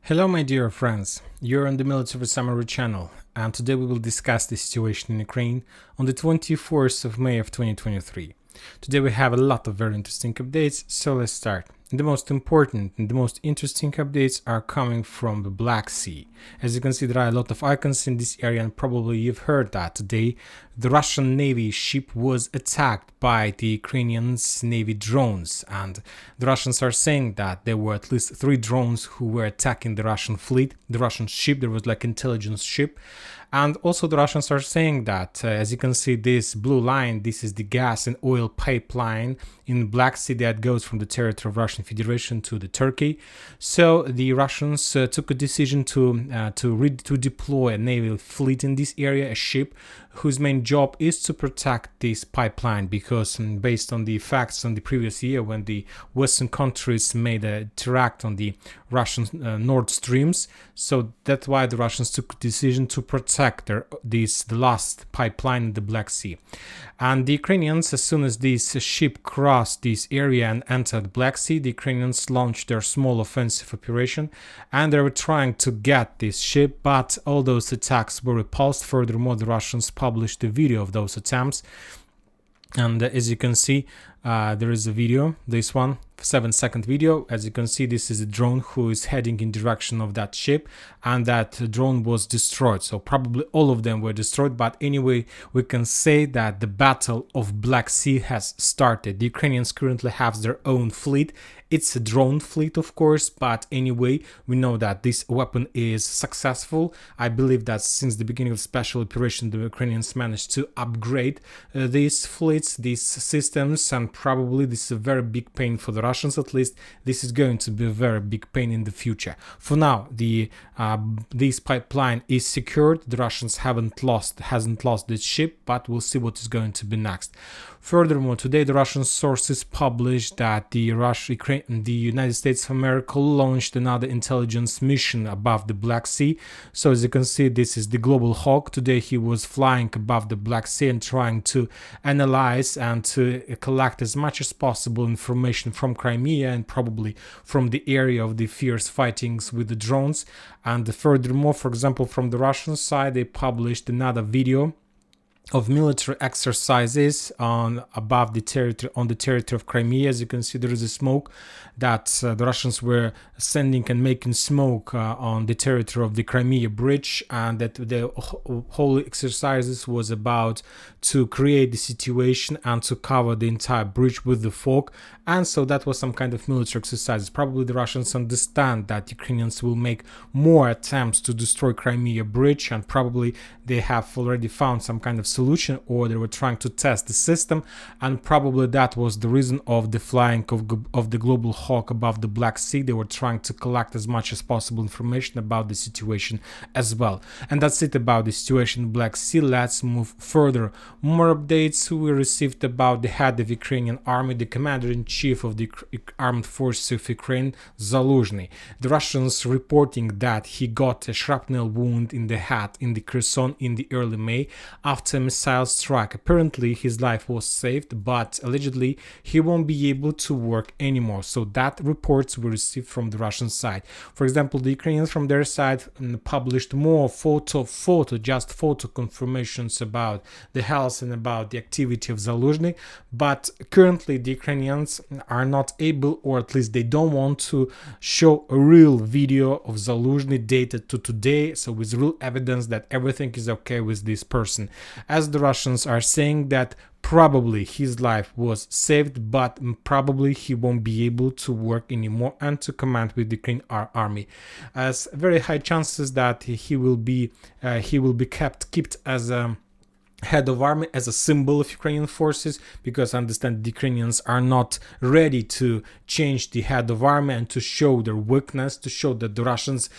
Hello my dear friends, you're on the Military Summary channel, and today we will discuss the situation in Ukraine on the 24th of May of 2023. Today we have a lot of very interesting updates, so let's start. The most important and the most interesting updates are coming from the Black Sea. As you can see, there are a lot of icons in this area, and probably you've heard that today the Russian Navy ship was attacked by the Ukrainian Navy drones, and the Russians are saying that there were at least 3 drones who were attacking the Russian fleet, the Russian ship. There was like intelligence ship. And also the Russians are saying that, as you can see, this blue line, this is the gas and oil pipeline in Black Sea that goes from the territory of Russian Federation to the Turkey. So the Russians took a decision to deploy a naval fleet in this area, a ship whose main job is to protect this pipeline, because based on the facts on the previous year when the Western countries made a terract on the Russian Nord Streams, so that's why the Russians took a decision to protect the last pipeline in the Black Sea. And the Ukrainians, as soon as this ship crossed this area and entered the Black Sea, the Ukrainians launched their small offensive operation, and they were trying to get this ship, but all those attacks were repulsed. Furthermore, the Russians published a video of those attempts, and as you can see, there is a video, this one, 7-second video. As you can see, this is a drone who is heading in direction of that ship, and that drone was destroyed. So probably all of them were destroyed, but anyway, we can say that the battle of Black Sea has started. The Ukrainians currently have their own fleet. It's a drone fleet, of course, but anyway, we know that this weapon is successful. I believe that since the beginning of special operation, the Ukrainians managed to upgrade these fleets, these systems, and probably this is a very big pain for the Russians. At least this is going to be a very big pain in the future. For now, this pipeline is secured. The Russians hasn't lost this ship, but we'll see what is going to be next. Furthermore, today the Russian sources published that the United States of America launched another intelligence mission above the Black Sea. So as you can see, this is the Global Hawk. Today he was flying above the Black Sea and trying to analyze and to collect as much as possible information from Crimea and probably from the area of the fierce fightings with the drones. And furthermore, for example, from the Russian side, they published another video of military exercises on the territory of Crimea. As you can see, there is a smoke that the Russians were sending and making smoke on the territory of the Crimea bridge, and that the whole exercises was about to create the situation and to cover the entire bridge with the fog. And so that was some kind of military exercises. Probably the Russians understand that Ukrainians will make more attempts to destroy Crimea bridge, and probably they have already found some kind of solution, or they were trying to test the system, and probably that was the reason of the flying of the Global Hawk above the Black Sea. They were trying to collect as much as possible information about the situation as well. And that's it about the situation in Black Sea. Let's move further. More updates we received about the head of Ukrainian army, the commander-in-chief of the armed forces of Ukraine, Zaluzhny. The Russians reporting that he got a shrapnel wound in the head in the Kherson in the early May after a missile strike. Apparently his life was saved, but allegedly he won't be able to work anymore. So that reports were received from the Russian side. For example, the Ukrainians from their side published more photo confirmations about the health and about the activity of Zaluzhny, but currently the Ukrainians are not able, or at least they don't want to show a real video of Zaluzhny dated to today, so with real evidence that everything is okay with this person, as the Russians are saying that probably his life was saved, but probably he won't be able to work anymore and to command with the Ukrainian army. As very high chances that he will be kept as a head of army, as a symbol of Ukrainian forces, because I understand the Ukrainians are not ready to change the head of army and to show their weakness, to show that the Russians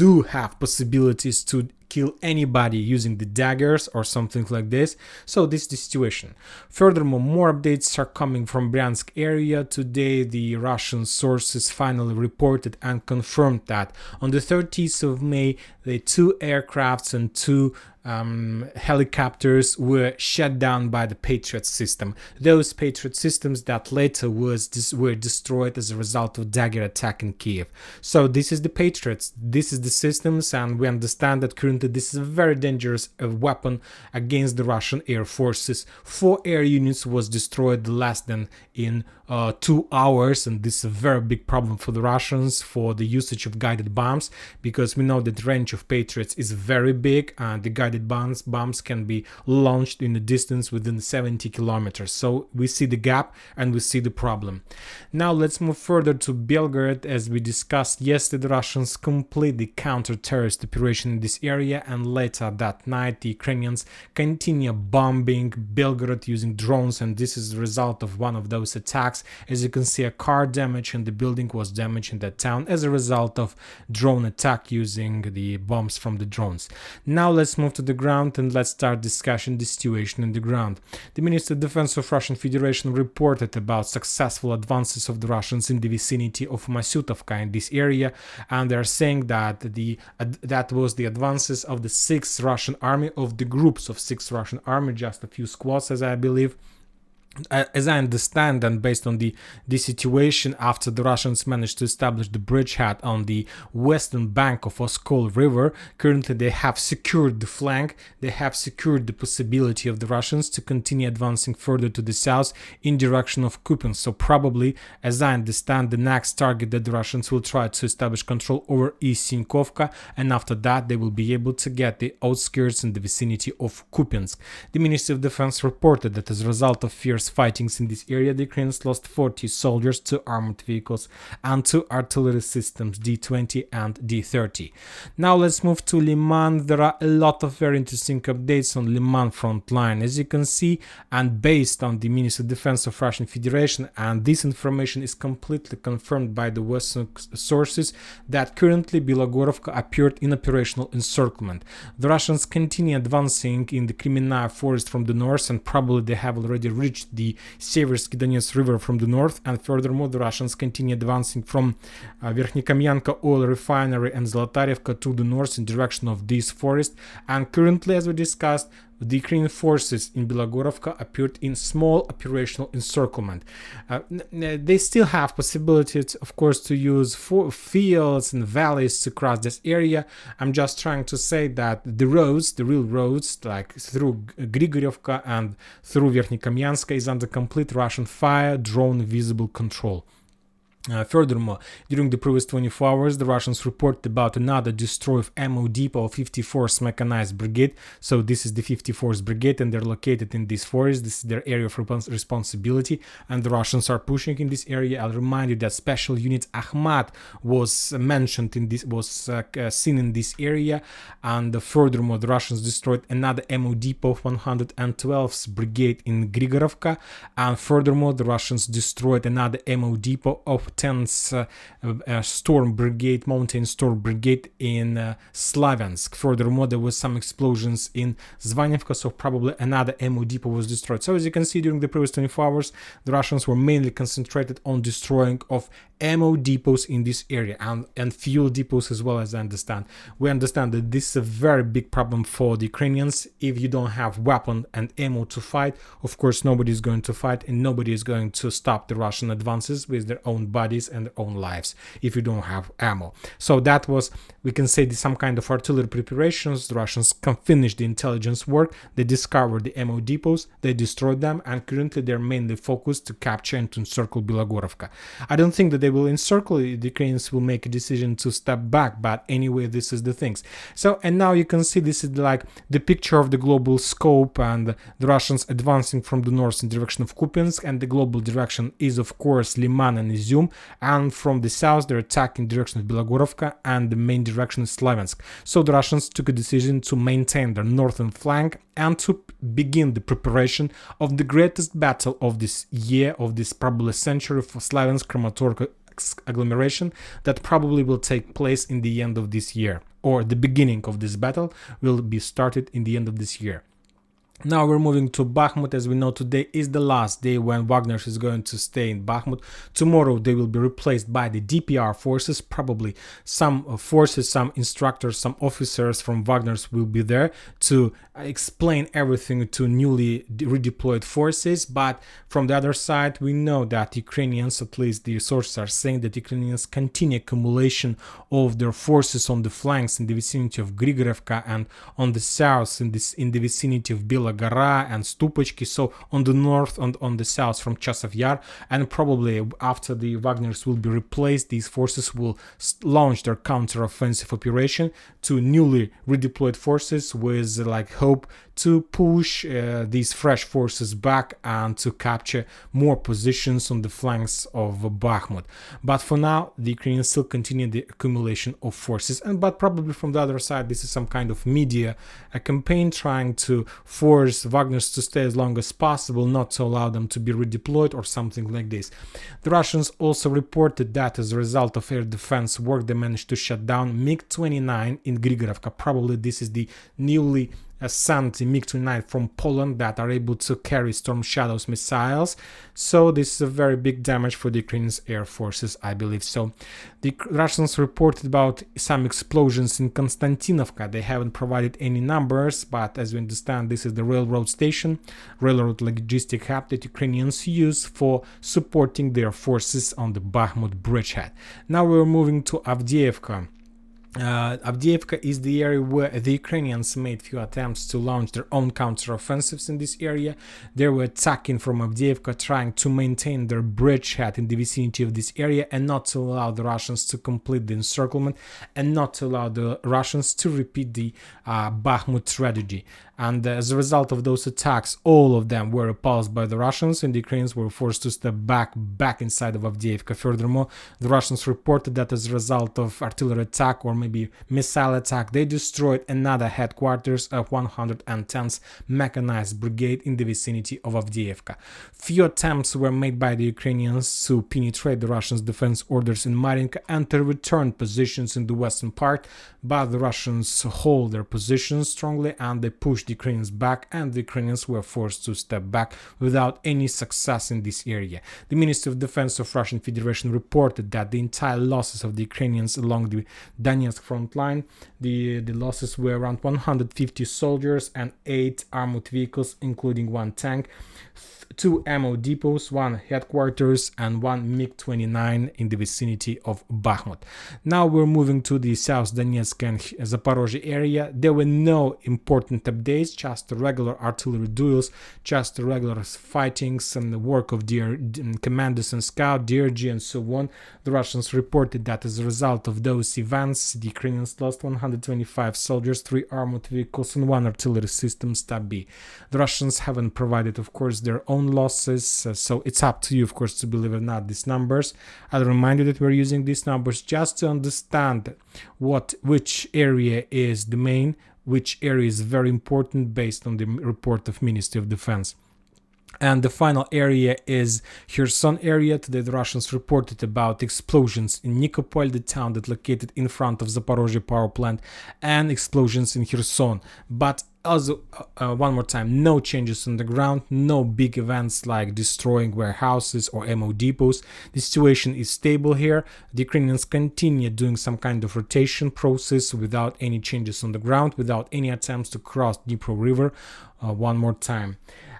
do have possibilities to kill anybody using the daggers or something like this. So this is the situation. Furthermore, more updates are coming from Bryansk area. Today the Russian sources finally reported and confirmed that on the 30th of May the 2 aircrafts and 2 helicopters were shut down by the Patriot system. Those Patriot systems that later were destroyed as a result of dagger attack in Kiev. So this is the Patriots, this is the systems, and we understand that currently this is a very dangerous weapon against the Russian air forces. 4 air units was destroyed less than in 2 hours, and this is a very big problem for the Russians for the usage of guided bombs, because we know that the range of Patriots is very big and the guided bombs can be launched in a distance within 70 kilometers. So we see the gap and we see the problem. Now let's move further to Belgorod. As we discussed yesterday, the Russians completely counter-terrorist operation in this area, and later that night the Ukrainians continue bombing Belgorod using drones, and this is the result of one of those attacks. As you can see, a car damage and the building was damaged in that town as a result of drone attack using the bombs from the drones. Now let's move to the ground and let's start discussing the situation in the ground. The Minister of Defense of Russian Federation reported about successful advances of the Russians in the vicinity of Masyutovka in this area, and they're saying that that was the advances of the 6th Russian Army, of the groups of 6th Russian Army, just a few squads as I believe. As I understand, and based on the situation, after the Russians managed to establish the bridgehead on the western bank of Oskol River, currently they have secured the flank, they have secured the possibility of the Russians to continue advancing further to the south in direction of Kupiansk. So probably, as I understand, the next target that the Russians will try to establish control over is Sinkovka, and after that they will be able to get the outskirts in the vicinity of Kupiansk. The Ministry of Defense reported that as a result of fierce fightings in this area, the Ukrainians lost 40 soldiers, 2 armored vehicles and 2 artillery systems D-20 and D-30. Now let's move to Liman. There are a lot of very interesting updates on Liman front line, as you can see, and based on the Ministry of Defense of Russian Federation, and this information is completely confirmed by the Western sources, that currently Bilogorovka appeared in operational encirclement. The Russians continue advancing in the Kremenaya forest from the north, and probably they have already reached the Seversky Donetsk River from the north, and furthermore the Russians continue advancing from Verkhnyakamyanka oil refinery and Zolotarevka to the north in direction of this forest, and currently, as we discussed, the Ukrainian forces in Bilogorovka appeared in small operational encirclement. They still have possibilities, of course, to use fields and valleys to cross this area. I'm just trying to say that the roads, the real roads, like through Grigoryevka and through Verkhnyakamyanska, is under complete Russian fire, drone visible control. Furthermore, during the previous 24 hours, the Russians reported about another destroy of ammo depot of 54th Mechanized Brigade. So this is the 54th Brigade, and they're located in this forest. This is their area of responsibility, and the Russians are pushing in this area. I'll remind you that special unit Akhmat was mentioned in this, was seen in this area, and furthermore, the Russians destroyed another ammo depot of 112th Brigade in Grigorovka, and furthermore, the Russians destroyed another ammo depot of 10th Storm Brigade, Mountain Storm Brigade in Slaviansk. Furthermore, there was some explosions in Zvanivka, so probably another ammo depot was destroyed. So as you can see, during the previous 24 hours, the Russians were mainly concentrated on destroying of ammo depots in this area and fuel depots as well, as I understand. We understand that this is a very big problem for the Ukrainians. If you don't have weapon and ammo to fight, of course nobody is going to fight, and nobody is going to stop the Russian advances with their own bodies and their own lives if you don't have ammo. So that was, we can say, some kind of artillery preparations. The Russians finished the intelligence work, they discovered the ammo depots, they destroyed them, and currently they're mainly focused to capture and to encircle Bilogorovka. I don't think that they will encircle it. The Ukrainians will make a decision to step back, but anyway, this is the things. So, and now you can see this is like the picture of the global scope, and the Russians advancing from the north in direction of Kupiansk, and the global direction is of course Liman and Izyum, and from the south they're attacking the direction of Bilogorovka, and the main direction is Slaviansk. So the Russians took a decision to maintain their northern flank and to begin the preparation of the greatest battle of this year, of this probably century, for Slaviansk, agglomeration that probably will take place in the end of this year, or the beginning of this battle will be started in the end of this year. Now we're moving to Bakhmut. As we know, today is the last day when Wagner is going to stay in Bakhmut. Tomorrow they will be replaced by the DPR forces. Probably some forces, some instructors, some officers from Wagner's will be there to explain everything to newly redeployed forces. But from the other side, we know that Ukrainians, at least the sources are saying that Ukrainians continue accumulation of their forces on the flanks in the vicinity of Grigorevka and on the south in the vicinity of Bila Gora and Stupachki, so on the north and on the south from Chasov Yar, and probably after the Wagners will be replaced, these forces will launch their counter-offensive operation to newly redeployed forces with hope to push these fresh forces back and to capture more positions on the flanks of Bakhmut. But for now, the Ukrainians still continue the accumulation of forces, but probably from the other side, this is some kind of media campaign trying to force Wagners to stay as long as possible, not to allow them to be redeployed or something like this. The Russians also reported that as a result of air defense work, they managed to shut down MiG-29 in Grigorevka. Probably this is the newly sent MiG-29 from Poland that are able to carry Storm Shadows missiles. So this is a very big damage for the Ukrainian air forces, I believe. So the Russians reported about some explosions in Konstantinovka. They haven't provided any numbers, but as we understand, this is the railroad station, railroad logistic hub that Ukrainians use for supporting their forces on the Bakhmut bridgehead. Now we're moving to Avdiivka. Avdiivka is the area where the Ukrainians made few attempts to launch their own counter-offensives in this area. They were attacking from Avdiivka, trying to maintain their bridgehead in the vicinity of this area and not to allow the Russians to complete the encirclement and not to allow the Russians to repeat the Bakhmut strategy. And as a result of those attacks, all of them were repulsed by the Russians, and the Ukrainians were forced to step back inside of Avdiivka. Furthermore, the Russians reported that as a result of artillery attack or maybe missile attack, they destroyed another headquarters of 110th Mechanized Brigade in the vicinity of Avdiivka. Few attempts were made by the Ukrainians to penetrate the Russians' defense orders in Marinka and to return positions in the western part, but the Russians hold their positions strongly and they pushed the Ukrainians back, and the Ukrainians were forced to step back without any success in this area. The Ministry of Defense of Russian Federation reported that the entire losses of the Ukrainians along the Donetsk front line, the losses were around 150 soldiers and 8 armored vehicles, including 1 tank, 2 ammo depots, 1 headquarters, and 1 MiG-29 in the vicinity of Bakhmut. Now we're moving to the South Donetsk and Zaporozhye area. There were no important updates, just regular artillery duels, just regular fightings and the work of commanders and scout, DRG, and so on. The Russians reported that as a result of those events, the Ukrainians lost 125 soldiers, 3 armored vehicles, and 1 artillery system Stab B. The Russians haven't provided, of course, their own losses, so it's up to you, of course, to believe or not these numbers. I'll remind you that we're using these numbers just to understand which area is the main, which area is very important based on the report of Ministry of Defense. And the final area is Kherson area. Today the Russians reported about explosions in Nikopol, the town that located in front of Zaporozhye power plant, and explosions in Kherson. But also, one more time, no changes on the ground, no big events like destroying warehouses or ammo depots. The situation is stable here. The Ukrainians continue doing some kind of rotation process without any changes on the ground, without any attempts to cross Dnipro River one more time.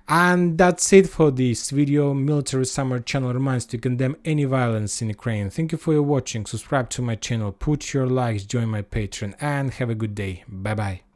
And that's it for this video. Military Summer channel reminds to condemn any violence in Ukraine. Thank you for your watching. Subscribe to my channel, put your likes, join my Patreon, and have a good day. Bye bye.